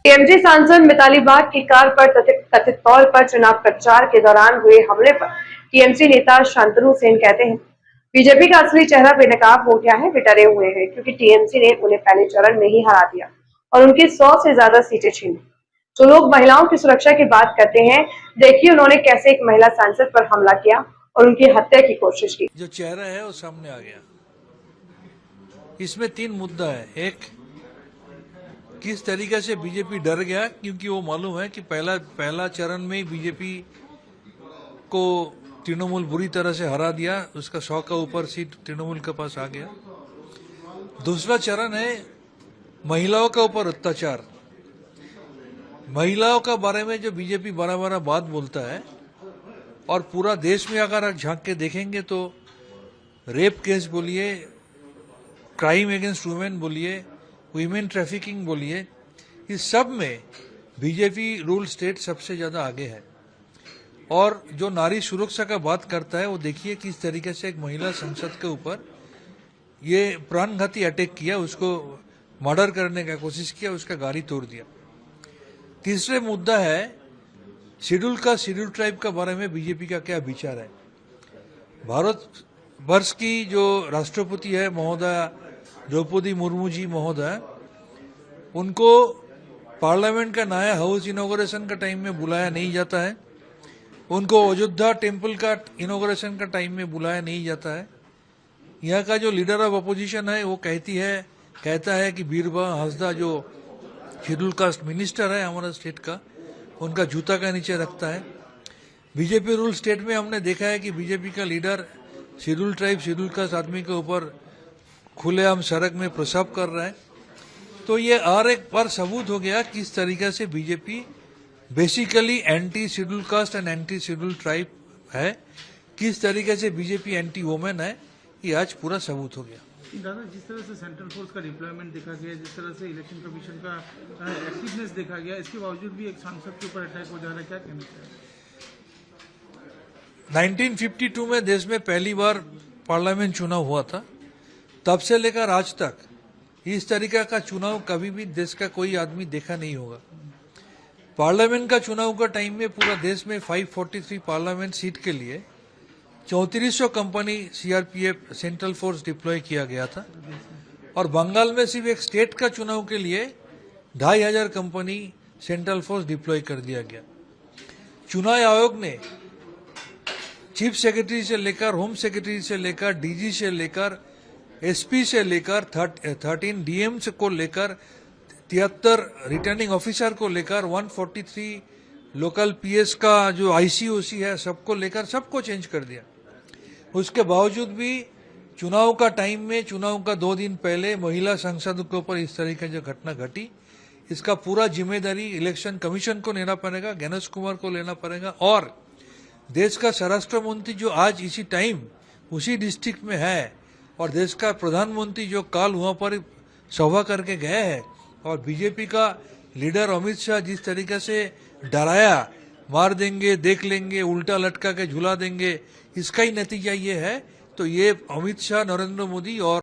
TMC सांसद मिताली बाग की car पर कथित तौर पर चुनाव प्रचार के दौरान हुए हमले पर टीएमसी नेता शांतनु सेन कहते हैं बीजेपी का असली चेहरा बेनकाब हो गया है। वे डरे हुए हैं क्योंकि टीएमसी ने उन्हें पहले चरण में ही हरा दिया और उनकी 100 से ज्यादा सीटें छीनी। जो लोग महिलाओं की सुरक्षा की बात करते हैं, देखिए उन्होंने कैसे एक महिला सांसद पर हमला किया और उनकी हत्या की कोशिश की। जो चेहरा है वो सामने आ गया। इसमें 3 मुद्दा है। एक, किस तरीके से बीजेपी डर गया, क्योंकि वो मालूम है कि पहला चरण में ही बीजेपी को तृणमूल बुरी तरह से हरा दिया, उसका 100 का ऊपर सीट तृणमूल के पास आ गया। दूसरा चरण है महिलाओं का ऊपर अत्याचार। महिलाओं का बारे में जो बीजेपी बड़ा बात बोलता है, और पूरा देश में अगर आप झांक के देखेंगे तो रेप केस बोलिए, क्राइम अगेंस्ट वुमेन बोलिए, वीमेन ट्रैफिकिंग बोलिए, इस सब में बीजेपी रूल स्टेट सबसे ज्यादा आगे है। और जो नारी सुरक्षा का बात करता है, वो देखिए किस तरीके से एक महिला संसद के ऊपर ये प्राणघाती अटैक किया, उसको मर्डर करने का कोशिश किया, उसका गाड़ी तोड़ दिया। तीसरे मुद्दा है शेड्यूल ट्राइब का बारे में बीजेपी का क्या विचार है। भारत वर्ष की जो राष्ट्रपति है महोदया द्रौपदी मुर्मू जी महोदय, उनको पार्लियामेंट का नया हाउस इनॉग्रेशन का टाइम में बुलाया नहीं जाता है, उनको अयोध्या टेम्पल का इनॉग्रेशन का टाइम में बुलाया नहीं जाता है। यहाँ का जो लीडर ऑफ अपोजिशन है वो कहता है कि बीरबल हंसदा जो शेड्यूल कास्ट मिनिस्टर है हमारा स्टेट का, उनका जूता का नीचे रखता है। बीजेपी रूल स्टेट में हमने देखा है कि बीजेपी का leader schedule tribe schedule caste आदमी के ऊपर खुलेआम सड़क में पेशाब कर रहा है। तो ये और एक बार सबूत हो गया किस तरीके से BJP basically anti schedule caste and anti schedule tribe है, किस तरीके से बीजेपी एंटी वुमेन है, ये आज पूरा सबूत हो गया। दादा, जिस तरह से सेंट्रल फोर्स का डिप्लॉयमेंट देखा गया, जिस तरह से इलेक्शन कमीशन का एक्टिवनेस देखा गया, इसके बावजूद भी एक सांसद के ऊपर अटैक हो जा रहा है, क्या कहना चाहिए? 1952 में देश में पहली बार पार्लियामेंट चुनाव हुआ था, तब से लेकर आज तक इस तरीके का चुनाव कभी भी देश का कोई आदमी देखा नहीं होगा। पार्लियामेंट का चुनाव का टाइम में पूरा देश में 543 पार्लियामेंट सीट के लिए 3400 company CRPF central force deploy किया गया था, और बंगाल में सिर्फ एक स्टेट का चुनाव के लिए 2500 कंपनी सेंट्रल फोर्स डिप्लॉय कर दिया गया। चुनाव आयोग ने चीफ सेक्रेटरी से लेकर, होम सेक्रेटरी से लेकर, डीजी से लेकर, एसपी से लेकर, 13 डीएम को लेकर, 73 रिटर्निंग ऑफिसर को लेकर, 143 लोकल पीएस का जो आईसीओसी है सबको लेकर सबको चेंज कर दिया। उसके बावजूद भी चुनाव का टाइम में, चुनाव का 2 दिन पहले महिला सांसद के ऊपर इस तरह की जो घटना घटी, इसका पूरा जिम्मेदारी इलेक्शन कमीशन को लेना पड़ेगा, गणेश कुमार को लेना पड़ेगा। और देश का स्वराष्ट्र मंत्री जो आज इसी टाइम उसी डिस्ट्रिक्ट में है, और देश का प्रधानमंत्री जो कल वहां पर सभा करके गए हैं, और बीजेपी का लीडर अमित शाह जिस तरीके से डराया, मार देंगे, देख लेंगे, उल्टा लटका के झुला देंगे, इसका ही नतीजा ये है। तो ये अमित शाह, नरेंद्र मोदी और